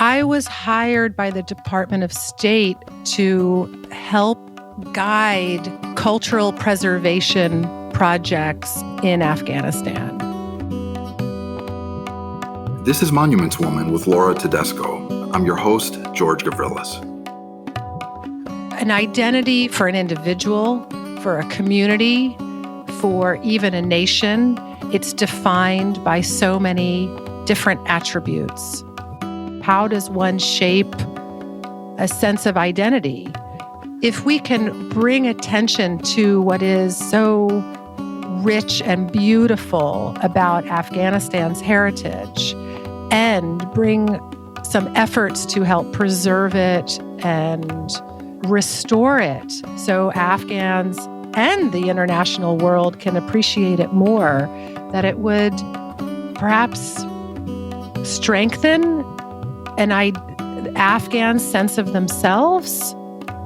I was hired by the Department of State to help guide cultural preservation projects in Afghanistan. This is Monuments Woman with Laura Tedesco. I'm your host, George Gavrilis. An identity for an individual, for a community, for even a nation, it's defined by so many different attributes. How does one shape a sense of identity? If we can bring attention to what is so rich and beautiful about Afghanistan's heritage and bring some efforts to help preserve it and restore it so Afghans and the international world can appreciate it more, that it would perhaps strengthen an Afghan sense of themselves.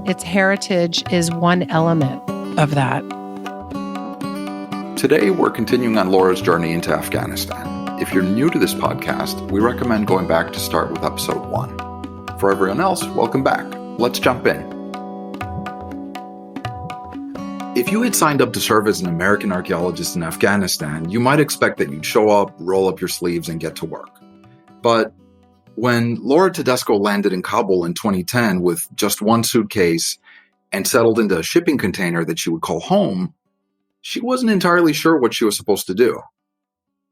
Its heritage is one element of that. Today, we're continuing on Laura's journey into Afghanistan. If you're new to this podcast, we recommend going back to start with episode 1. For everyone else, welcome back. Let's jump in. If you had signed up to serve as an American archaeologist in Afghanistan, you might expect that you'd show up, roll up your sleeves, and get to work. But when Laura Tedesco landed in Kabul in 2010 with just one suitcase and settled into a shipping container that she would call home, she wasn't entirely sure what she was supposed to do.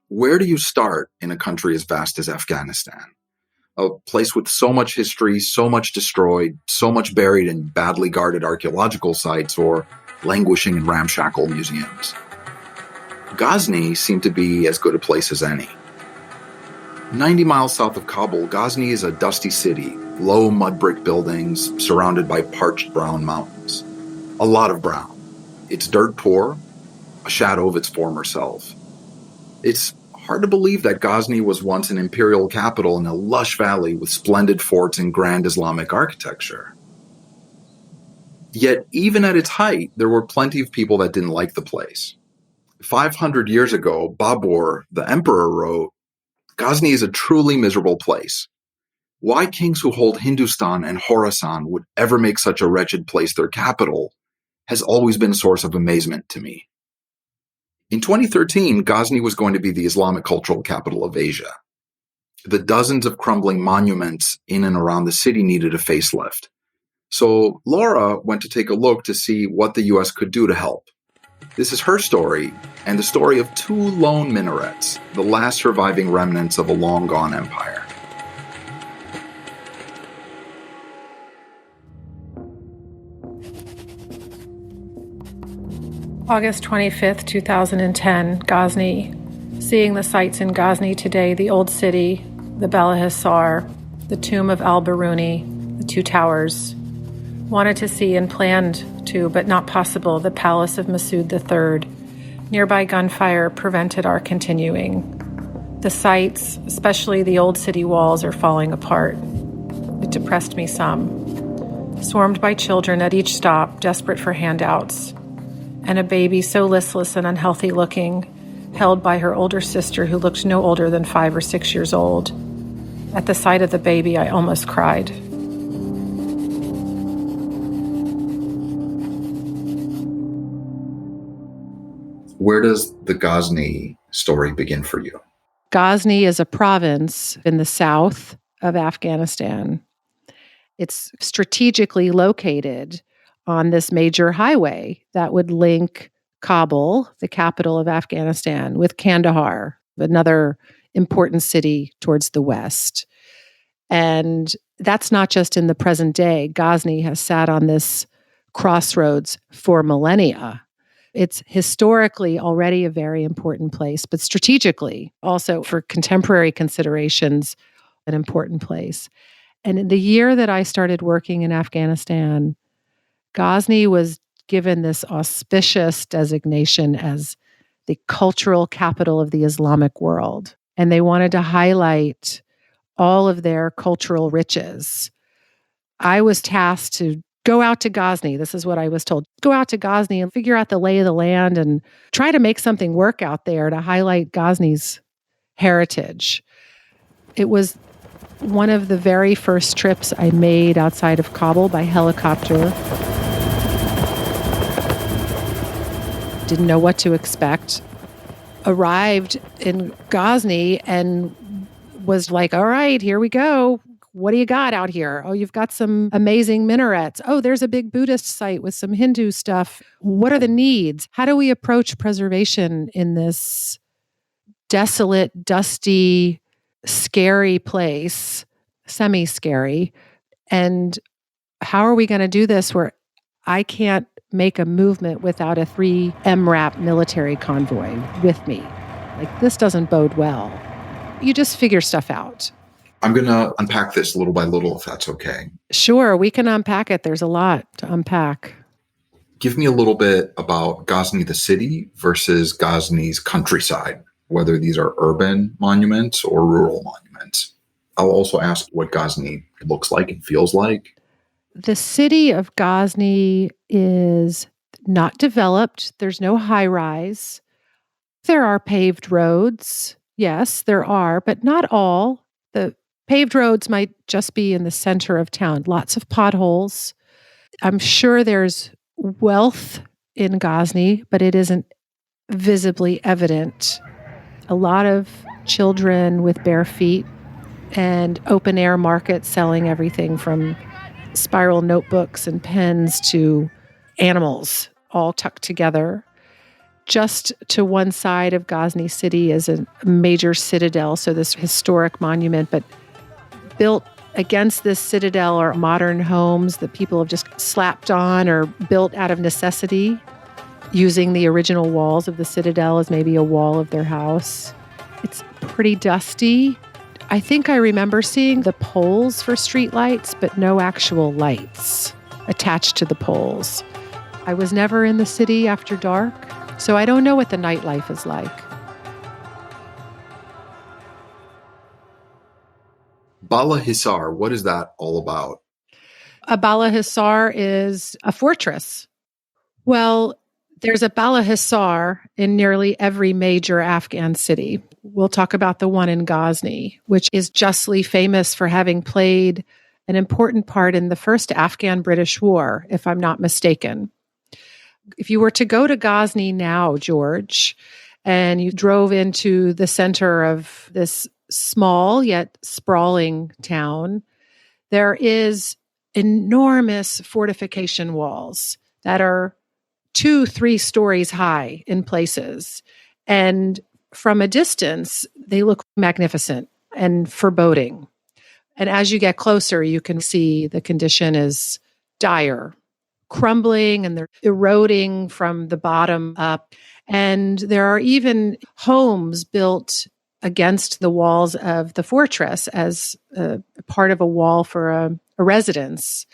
Where do you start in a country as vast as Afghanistan? A place with so much history, so much destroyed, so much buried in badly guarded archaeological sites or languishing in ramshackle museums. Ghazni seemed to be as good a place as any. 90 miles south of Kabul, Ghazni is a dusty city, low mud brick buildings surrounded by parched brown mountains. A lot of brown. It's dirt poor, a shadow of its former self. It's hard to believe that Ghazni was once an imperial capital in a lush valley with splendid forts and grand Islamic architecture. Yet, even at its height, there were plenty of people that didn't like the place. 500 years ago, Babur, the emperor, wrote, "Ghazni is a truly miserable place. Why kings who hold Hindustan and Khorasan would ever make such a wretched place their capital has always been a source of amazement to me." In 2013, Ghazni was going to be the Islamic cultural capital of Asia. The dozens of crumbling monuments in and around the city needed a facelift. So Laura went to take a look to see what the U.S. could do to help. This is her story, and the story of Two Lone Minarets, the last surviving remnants of a long-gone empire. August 25th, 2010, Ghazni. Seeing the sights in Ghazni today, the Old City, the Bala Hissar, the Tomb of al-Biruni, the two towers. Wanted to see and planned to, but not possible, the Palace of Masood III. Nearby gunfire prevented our continuing. The sights, especially the Old City walls, are falling apart. It depressed me some. Swarmed by children at each stop, desperate for handouts. And a baby so listless and unhealthy looking, held by her older sister who looked no older than 5 or 6 years old. At the sight of the baby, I almost cried. Where does the Ghazni story begin for you? Ghazni is a province in the south of Afghanistan. It's strategically located on this major highway that would link Kabul, the capital of Afghanistan, with Kandahar, another important city towards the west. And that's not just in the present day. Ghazni has sat on this crossroads for millennia. It's historically already a very important place, but strategically, also for contemporary considerations, an important place. And in the year that I started working in Afghanistan, Ghazni was given this auspicious designation as the cultural capital of the Islamic world. And they wanted to highlight all of their cultural riches. I was tasked to go out to Ghazni. This is what I was told. Go out to Ghazni and figure out the lay of the land and try to make something work out there to highlight Ghazni's heritage. It was one of the very first trips I made outside of Kabul by helicopter. Didn't know what to expect. Arrived in Ghazni and was like, all right, here we go. What do you got out here? Oh, you've got some amazing minarets. Oh, there's a big Buddhist site with some Hindu stuff. What are the needs? How do we approach preservation in this desolate, dusty, scary place, semi-scary? And how are we going to do this where I can't make a movement without a 3 MRAP military convoy with me? Like, this doesn't bode well. You just figure stuff out. I'm going to unpack this little by little, if that's okay. Sure, we can unpack it. There's a lot to unpack. Give me a little bit about Ghazni, the city, versus Ghazni's countryside, whether these are urban monuments or rural monuments. I'll also ask what Ghazni looks like and feels like. The city of Ghazni is not developed. There's no high rise. There are paved roads. Yes, there are, but not all. The paved roads might just be in the center of town. Lots of potholes. I'm sure there's wealth in Ghazni, but it isn't visibly evident. A lot of children with bare feet and open air markets selling everything from spiral notebooks and pens to animals all tucked together. Just to one side of Ghazni city is a major citadel, so this historic monument, but built against this citadel are modern homes that people have just slapped on or built out of necessity, using the original walls of the citadel as maybe a wall of their house. It's pretty dusty. I think I remember seeing the poles for streetlights, but no actual lights attached to the poles. I was never in the city after dark, so I don't know what the nightlife is like. Bala Hissar, what is that all about? A Bala Hissar is a fortress. Well, there's a Bala Hissar in nearly every major Afghan city. We'll talk about the one in Ghazni, which is justly famous for having played an important part in the first Afghan-British War, if I'm not mistaken. If you were to go to Ghazni now, George, and you drove into the center of this small yet sprawling town, there is enormous fortification walls that are 2-3 stories high in places. And from a distance, they look magnificent and foreboding. And as you get closer, you can see the condition is dire, crumbling, and they're eroding from the bottom up. And there are even homes built against the walls of the fortress as a part of a wall for a residence.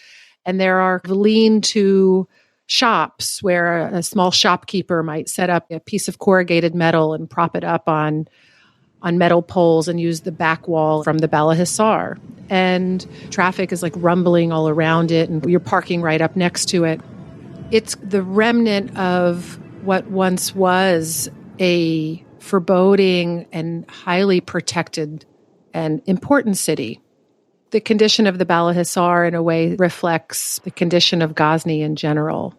And there are lean-to shops where a small shopkeeper might set up a piece of corrugated metal and prop it up on metal poles and use the back wall from the Bala Hissar. And traffic is like rumbling all around it, and you're parking right up next to it. It's the remnant of what once was a foreboding and highly protected and important city. The condition of the Bala Hissar, in a way, reflects the condition of Ghazni in general.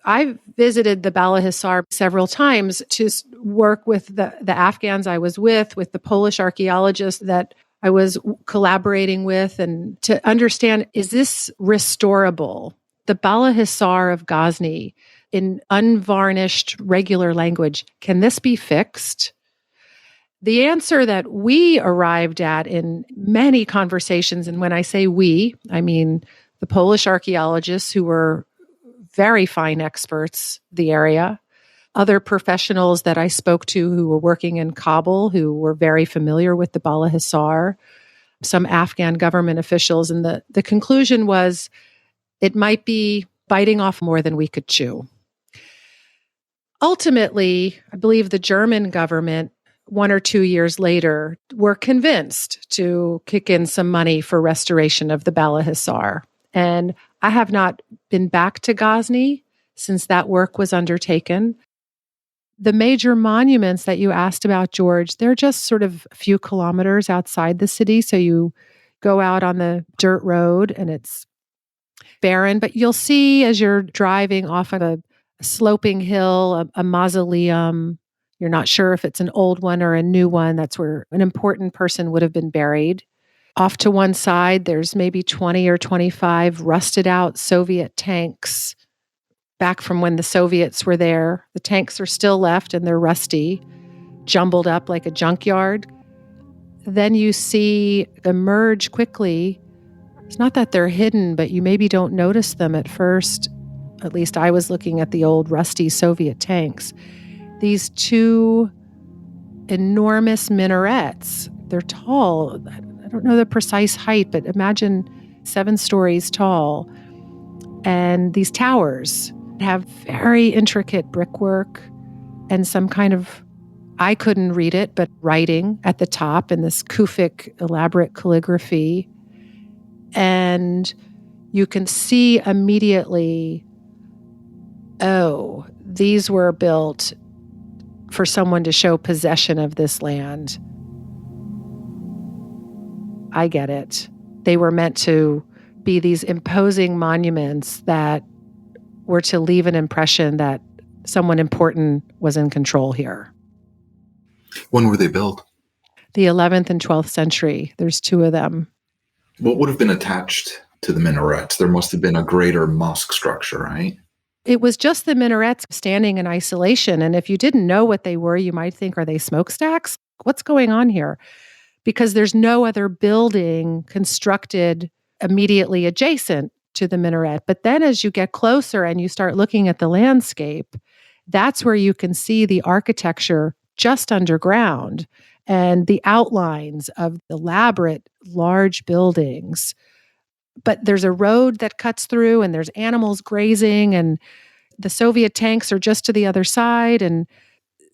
I visited the Bala Hissar several times to work with the Afghans I was with the Polish archaeologists that I was collaborating with, and to understand, is this restorable? The Bala Hissar of Ghazni, in unvarnished regular language, can this be fixed? The answer that we arrived at in many conversations, and when I say we, I mean the Polish archaeologists who were very fine experts in the area, other professionals that I spoke to who were working in Kabul who were very familiar with the Bala Hissar, some Afghan government officials, and the conclusion was it might be biting off more than we could chew. Ultimately, I believe the German government 1 or 2 years later were convinced to kick in some money for restoration of the Bala Hissar. And I have not been back to Ghazni since that work was undertaken. The major monuments that you asked about, George, they're just sort of a few kilometers outside the city. So you go out on the dirt road and it's barren, but you'll see as you're driving off of a sloping hill, a mausoleum. You're not sure if it's an old one or a new one. That's where an important person would have been buried. Off to one side, there's maybe 20 or 25 rusted out Soviet tanks back from when the Soviets were there. The tanks are still left and they're rusty, jumbled up like a junkyard. Then you see emerge quickly. It's not that they're hidden, but you maybe don't notice them at first. At least I was looking at the old rusty Soviet tanks. These two enormous minarets. They're tall. I don't know the precise height, but imagine 7 stories tall. And these towers have very intricate brickwork and some kind of, I couldn't read it, but writing at the top in this Kufic elaborate calligraphy. And you can see immediately, oh, these were built for someone to show possession of this land. I get it. They were meant to be these imposing monuments that were to leave an impression that someone important was in control here. When were they built? The 11th and 12th century. There's 2 of them. What would have been attached to the minarets? There must have been a greater mosque structure, right? It was just the minarets standing in isolation. And if you didn't know what they were, you might think, are they smokestacks? What's going on here? Because there's no other building constructed immediately adjacent to the minaret. But then as you get closer and you start looking at the landscape, that's where you can see the architecture just underground and the outlines of elaborate, large buildings. But there's a road that cuts through and there's animals grazing and the Soviet tanks are just to the other side. And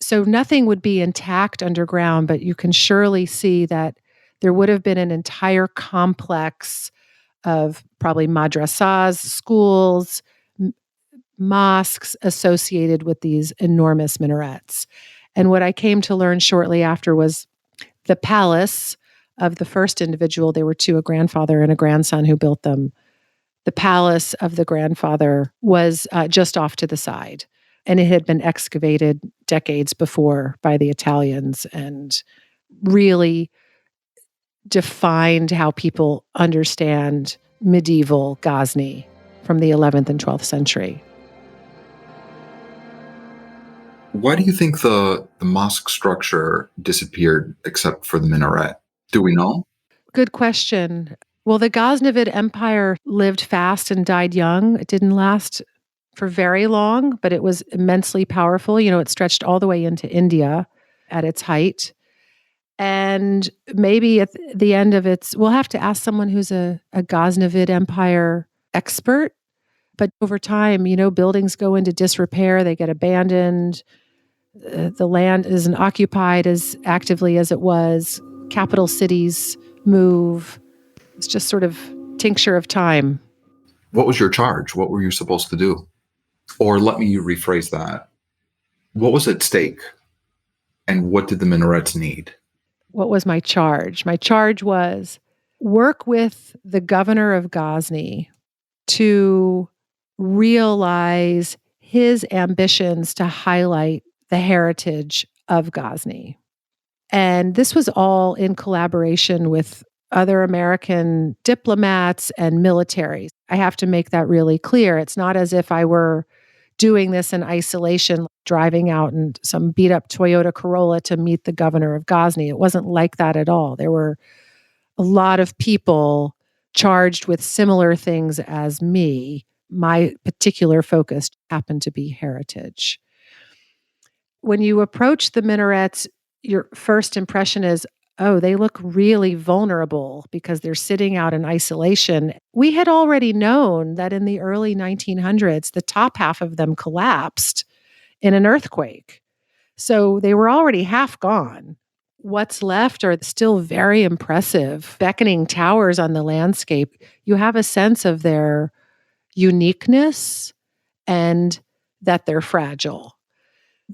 so nothing would be intact underground, but you can surely see that there would have been an entire complex of probably madrasas, schools, mosques associated with these enormous minarets. And what I came to learn shortly after was the palace of the first individual. There were 2, a grandfather and a grandson who built them. The palace of the grandfather was just off to the side, and it had been excavated decades before by the Italians and really defined how people understand medieval Ghazni from the 11th and 12th century. Why do you think the mosque structure disappeared except for the minaret? Do we know? Good question. Well, the Ghaznavid Empire lived fast and died young. It didn't last for very long, but it was immensely powerful. You know, it stretched all the way into India at its height. And maybe at the end of its, we'll have to ask someone who's a Ghaznavid Empire expert. But over time, you know, buildings go into disrepair, they get abandoned. The land isn't occupied as actively as it was. Capital cities move. It's just sort of tincture of time. What was your charge? What were you supposed to do? Or let me rephrase that. What was at stake? And what did the minarets need? What was my charge? My charge was work with the governor of Ghazni to realize his ambitions to highlight the heritage of Ghazni. And this was all in collaboration with other American diplomats and militaries. I have to make that really clear. It's not as if I were doing this in isolation, driving out in some beat up Toyota Corolla to meet the governor of Ghazni. It wasn't like that at all. There were a lot of people charged with similar things as me. My particular focus happened to be heritage. When you approach the minarets, your first impression is, oh, they look really vulnerable because they're sitting out in isolation. We had already known that in the early 1900s, the top half of them collapsed in an earthquake. So they were already half gone. What's left are still very impressive, beckoning towers on the landscape. You have a sense of their uniqueness and that they're fragile.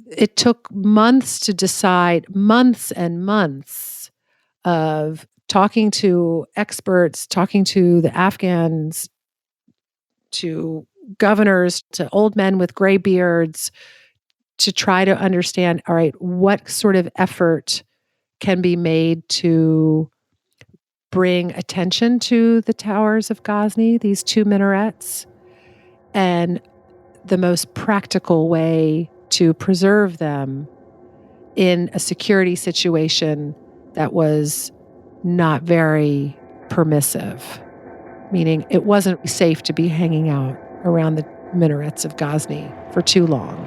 It took months to decide, months and months of talking to experts, talking to the Afghans, to governors, to old men with gray beards, to try to understand, all right, what sort of effort can be made to bring attention to the towers of Ghazni, these two minarets, and the most practical way to preserve them in a security situation that was not very permissive, meaning it wasn't safe to be hanging out around the minarets of Ghazni for too long.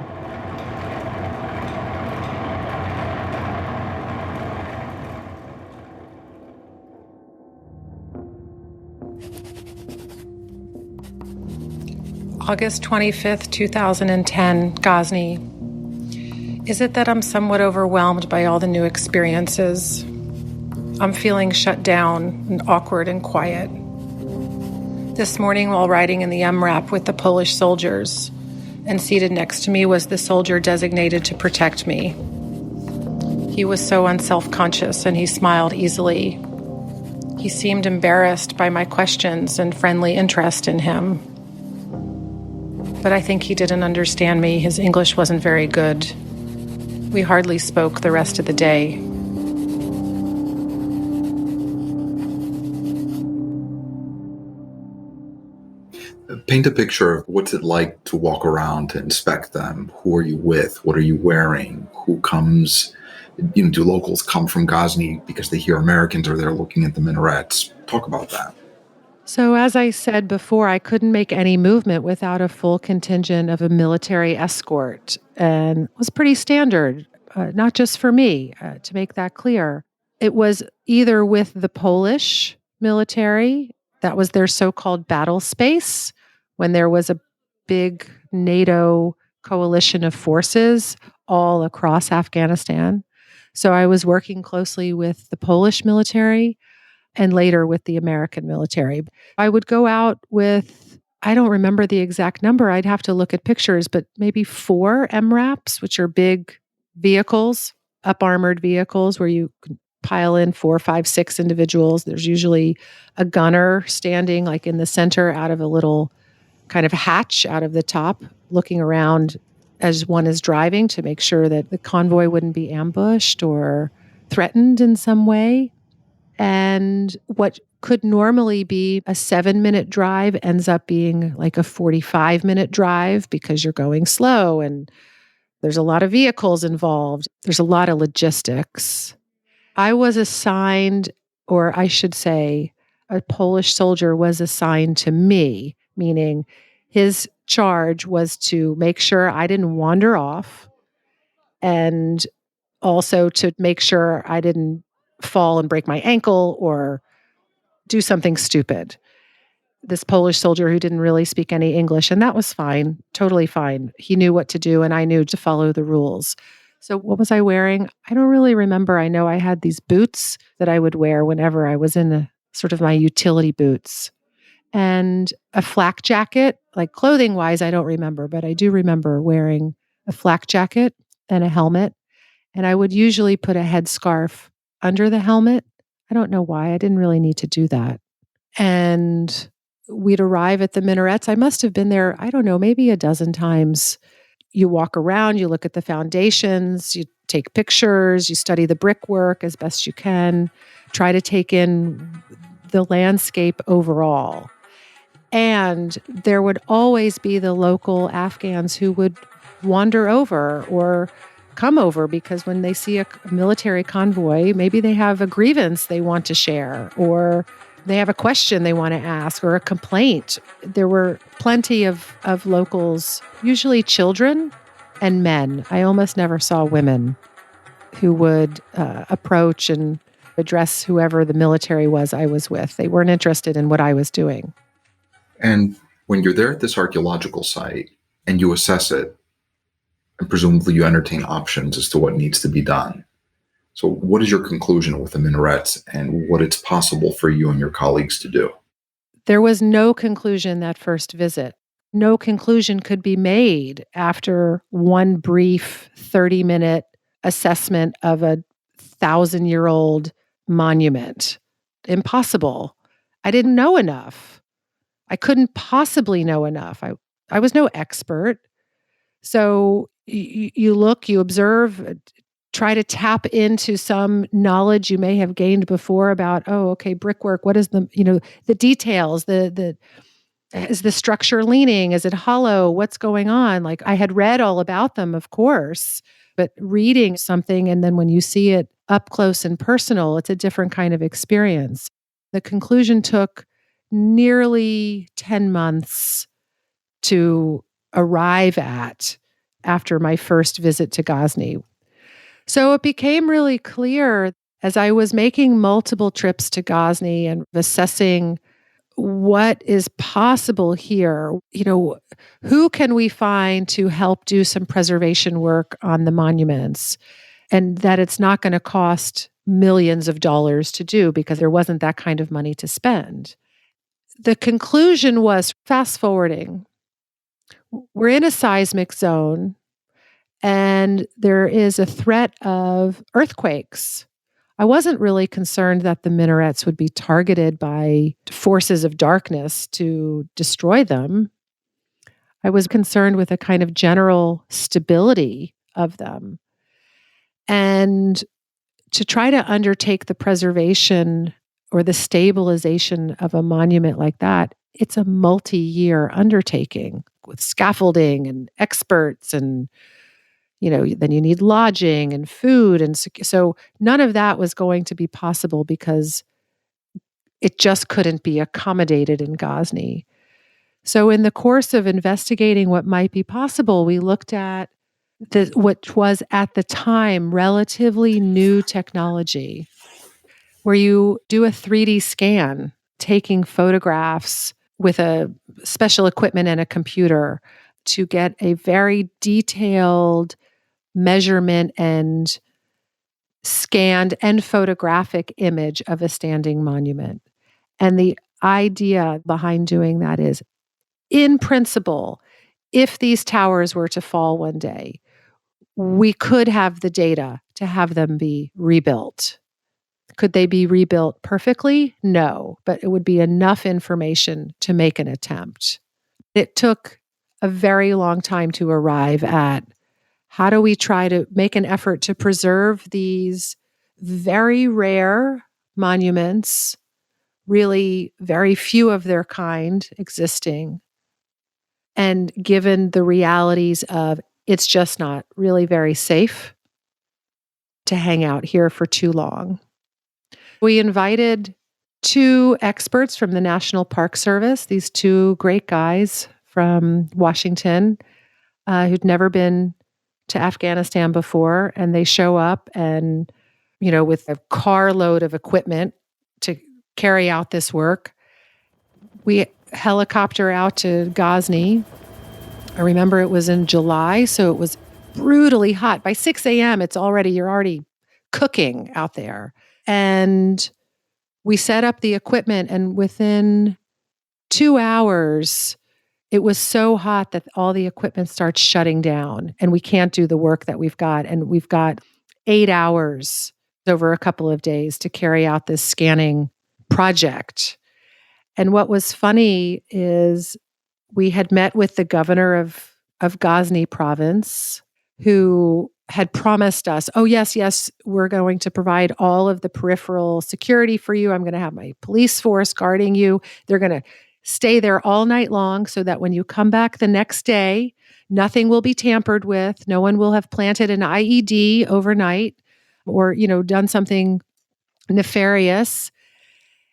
August 25th, 2010, Ghazni. Is it that I'm somewhat overwhelmed by all the new experiences? I'm feeling shut down and awkward and quiet. This morning, while riding in the MRAP with the Polish soldiers, and seated next to me was the soldier designated to protect me. He was so unself-conscious and he smiled easily. He seemed embarrassed by my questions and friendly interest in him. But I think he didn't understand me. His English wasn't very good. We hardly spoke the rest of the day. Paint a picture of what's it like to walk around to inspect them. Who are you with? What are you wearing? Who comes? Do locals come from Ghazni because they hear Americans or they're looking at the minarets? Talk about that. So, as I said before, I couldn't make any movement without a full contingent of a military escort. And it was pretty standard, not just for me, to make that clear. It was either with the Polish military, that was their so-called battle space, when there was a big NATO coalition of forces all across Afghanistan. So I was working closely with the Polish military and later with the American military. I would go out with, I don't remember the exact number, I'd have to look at pictures, but maybe 4 MRAPs, which are big vehicles, up-armored vehicles where you can pile in 4, 5, 6 individuals. There's usually a gunner standing like in the center out of a little kind of hatch out of the top, looking around as one is driving to make sure that the convoy wouldn't be ambushed or threatened in some way. And what could normally be a 7-minute drive ends up being like a 45-minute drive because you're going slow and there's a lot of vehicles involved. There's a lot of logistics. I was assigned, or I should say, a Polish soldier was assigned to me, meaning his charge was to make sure I didn't wander off and also to make sure I didn't fall and break my ankle or do something stupid. This Polish soldier who didn't really speak any English, and that was fine, totally fine. He knew what to do, and I knew to follow the rules. So what was I wearing? I don't really remember. I know I had these boots that I would wear whenever I was in a sort of my utility boots, and a flak jacket. Like clothing-wise, I don't remember, but I do remember wearing a flak jacket and a helmet. And I would usually put a headscarf under the helmet. I don't know why. I didn't really need to do that. And we'd arrive at the minarets. I must have been there, I don't know, maybe a dozen times. You walk around, you look at the foundations, you take pictures, you study the brickwork as best you can, try to take in the landscape overall. And there would always be the local Afghans who would wander over or come over because when they see a military convoy, maybe they have a grievance they want to share, or they have a question they want to ask, or a complaint. There were plenty of locals, usually children and men. I almost never saw women who would approach and address whoever the military was I was with. They weren't interested in what I was doing. And when you're there at this archaeological site and you assess it, and presumably you entertain options as to what needs to be done. So what is your conclusion with the minarets and what it's possible for you and your colleagues to do? There was no conclusion that first visit. no conclusion could be made after one brief 30-minute assessment of a 1,000-year-old monument. Impossible. I didn't know enough. I couldn't possibly know enough. I was no expert. So you look, you observe, try to tap into some knowledge you may have gained before about, oh, okay, brickwork, what is the details, is the structure leaning? Is it hollow? What's going on? Like, I had read all about them, of course, but reading something and then when you see it up close and personal, it's a different kind of experience. The conclusion took nearly 10 months to arrive at after my first visit to Ghazni. So it became really clear as I was making multiple trips to Ghazni and assessing what is possible here. Who can we find to help do some preservation work on the monuments, and that it's not going to cost millions of dollars to do because there wasn't that kind of money to spend. The conclusion was, fast forwarding, we're in a seismic zone and there is a threat of earthquakes. I wasn't really concerned that the minarets would be targeted by forces of darkness to destroy them. I was concerned with a kind of general stability of them. And to try to undertake the preservation or the stabilization of a monument like that, it's a multi-year undertaking with scaffolding and experts and then you need lodging and food. And so none of that was going to be possible because it just couldn't be accommodated in Ghazni. So in the course of investigating what might be possible, we looked at what was at the time relatively new technology, where you do a 3D scan, taking photographs with a special equipment and a computer to get a very detailed measurement and scanned and photographic image of a standing monument. And the idea behind doing that is, in principle, if these towers were to fall one day, we could have the data to have them be rebuilt. Could they be rebuilt perfectly? No, but it would be enough information to make an attempt. It took a very long time to arrive at how do we try to make an effort to preserve these very rare monuments, really very few of their kind existing, and given the realities of it's just not really very safe to hang out here for too long. We invited two experts from the National Park Service, these two great guys from Washington who'd never been to Afghanistan before, and they show up and, with a carload of equipment to carry out this work. We helicopter out to Ghazni. I remember it was in July, so it was brutally hot. By 6 a.m., you're already cooking out there. And we set up the equipment, and within 2 hours, it was so hot that all the equipment starts shutting down and we can't do the work that we've got. And we've got 8 hours over a couple of days to carry out this scanning project. And what was funny is we had met with the governor of Ghazni province, who had promised us, oh, yes, we're going to provide all of the peripheral security for you. I'm going to have my police force guarding you. They're going to stay there all night long so that when you come back the next day, nothing will be tampered with. No one will have planted an IED overnight or, done something nefarious.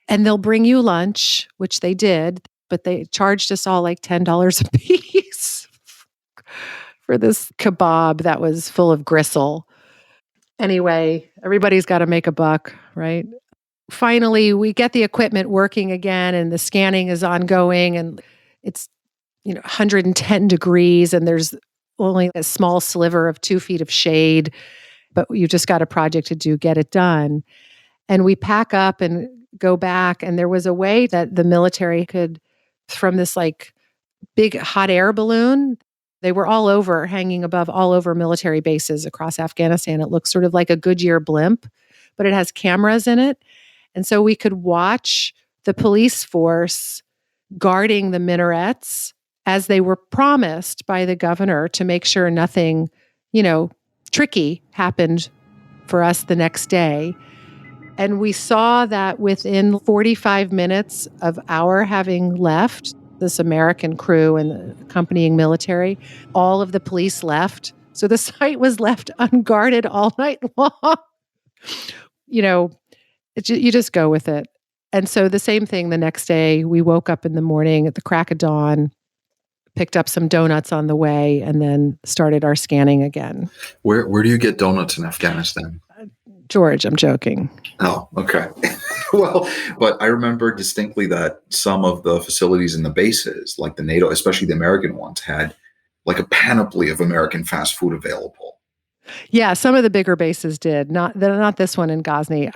And they'll bring you lunch, which they did, but they charged us all like $10 a piece for this kebab that was full of gristle. Anyway, everybody's got to make a buck, right? Finally, we get the equipment working again and the scanning is ongoing and it's 110 degrees and there's only a small sliver of 2 feet of shade, but you just got a project to do, get it done. And we pack up and go back, and there was a way that the military could, from this like big hot air balloon. They were all over, hanging above all over military bases across Afghanistan. It looks sort of like a Goodyear blimp, but it has cameras in it. And so we could watch the police force guarding the minarets as they were promised by the governor to make sure nothing, tricky happened for us the next day. And we saw that within 45 minutes of our having left, this American crew and the accompanying military, all of the police left. So the site was left unguarded all night long. You just go with it. And so the same thing the next day, we woke up in the morning at the crack of dawn, picked up some donuts on the way, and then started our scanning again. Where do you get donuts in Afghanistan? George, I'm joking. Oh, okay. Well, but I remember distinctly that some of the facilities in the bases, like the NATO, especially the American ones, had like a panoply of American fast food available. Yeah, some of the bigger bases did. Not this one in Ghazni.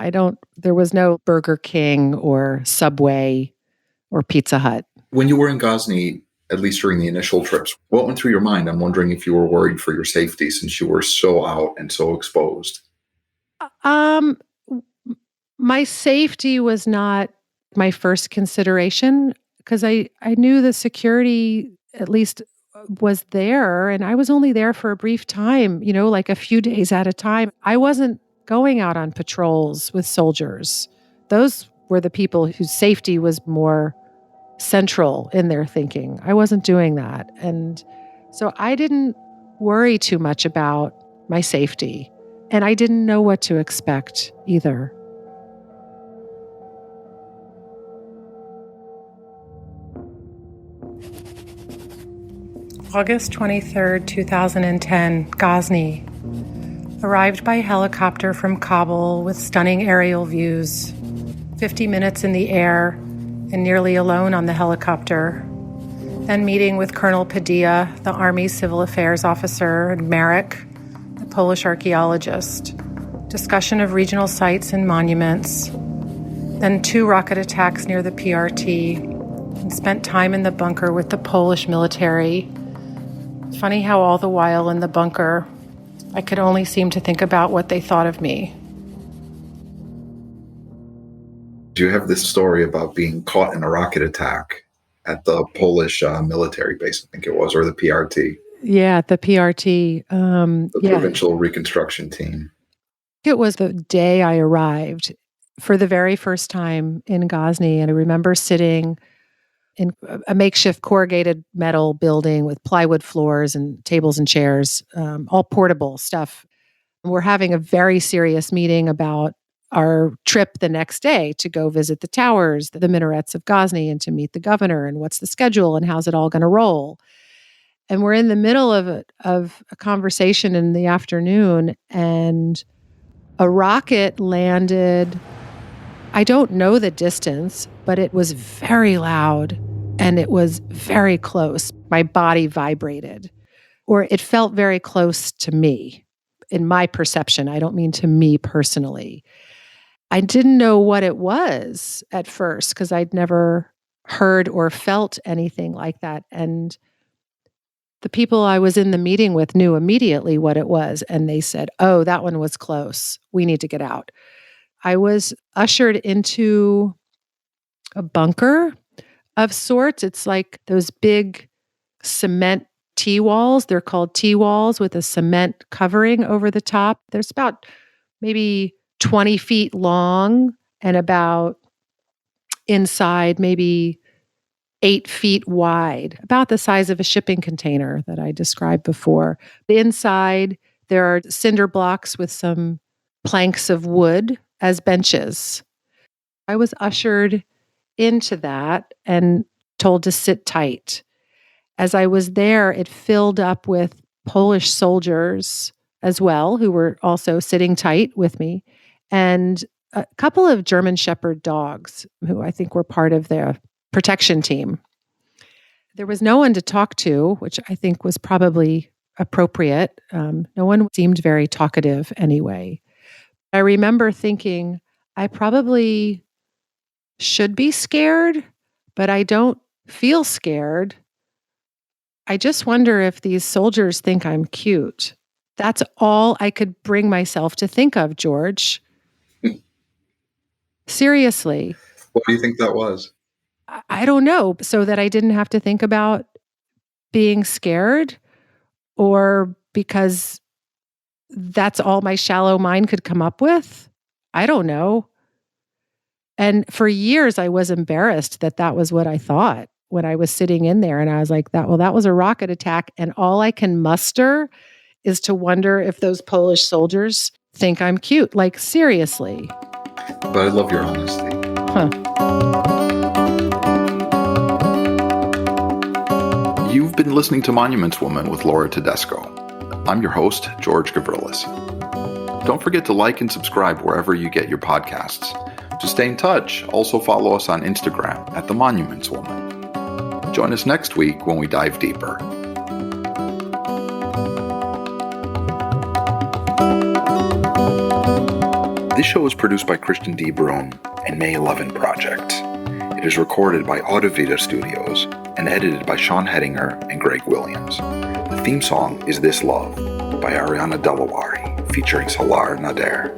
There was no Burger King or Subway or Pizza Hut. When you were in Ghazni, at least during the initial trips, what went through your mind? I'm wondering if you were worried for your safety since you were so out and so exposed. My safety was not my first consideration because I knew the security at least was there, and I was only there for a brief time, like a few days at a time. I wasn't going out on patrols with soldiers. Those were the people whose safety was more central in their thinking. I wasn't doing that. And so I didn't worry too much about my safety. And I didn't know what to expect either. August 23rd, 2010, Ghazni. Arrived by helicopter from Kabul with stunning aerial views. 50 minutes in the air and nearly alone on the helicopter. Then meeting with Colonel Padilla, the Army Civil Affairs Officer, and Marek, the Polish archaeologist. Discussion of regional sites and monuments. Then 2 rocket attacks near the PRT. And spent time in the bunker with the Polish military. Funny how all the while in the bunker, I could only seem to think about what they thought of me. You have this story about being caught in a rocket attack at the Polish military base, I think it was, or the PRT. Yeah, the PRT. The Provincial Reconstruction Team. It was the day I arrived for the very first time in Ghazni, and I remember sitting in a makeshift corrugated metal building with plywood floors and tables and chairs, all portable stuff. We're having a very serious meeting about our trip the next day to go visit the towers, the minarets of Ghazni, and to meet the governor, and what's the schedule and how's it all going to roll. And we're in the middle of a conversation in the afternoon, and a rocket landed. I don't know the distance, but it was very loud and it was very close. My body vibrated, or it felt very close to me in my perception. I don't mean to me personally. I didn't know what it was at first because I'd never heard or felt anything like that. And the people I was in the meeting with knew immediately what it was. And they said, "Oh, that one was close. We need to get out." I was ushered into a bunker of sorts. It's like those big cement T-walls. They're called T-walls with a cement covering over the top. There's about maybe 20 feet long and about inside maybe 8 feet wide, about the size of a shipping container that I described before. Inside, there are cinder blocks with some planks of wood as benches. I was ushered into that and told to sit tight. As I was there, it filled up with Polish soldiers as well, who were also sitting tight with me, and a couple of German Shepherd dogs, who I think were part of their protection team. There was no one to talk to, which I think was probably appropriate. No one seemed very talkative anyway. I remember thinking, I probably should be scared, but I don't feel scared. I just wonder if these soldiers think I'm cute. That's all I could bring myself to think of, George. Seriously. What do you think that was? I don't know. So that I didn't have to think about being scared, or because that's all my shallow mind could come up with? I don't know. And for years, I was embarrassed that that was what I thought when I was sitting in there. And I was like, that was a rocket attack. And all I can muster is to wonder if those Polish soldiers think I'm cute. Like, seriously. But I love your honesty. Huh. You've been listening to Monuments Woman with Laura Tedesco. I'm your host, George Gavrilis. Don't forget to like and subscribe wherever you get your podcasts. To stay in touch, also follow us on Instagram at The Monuments Woman. Join us next week when we dive deeper. This show is produced by Christian D. Brune and May 11 Project. It is recorded by Audivita Studios and edited by Sean Hettinger and Greg Williams. The theme song is This Love by Ariana Delawari, featuring Salar Nader.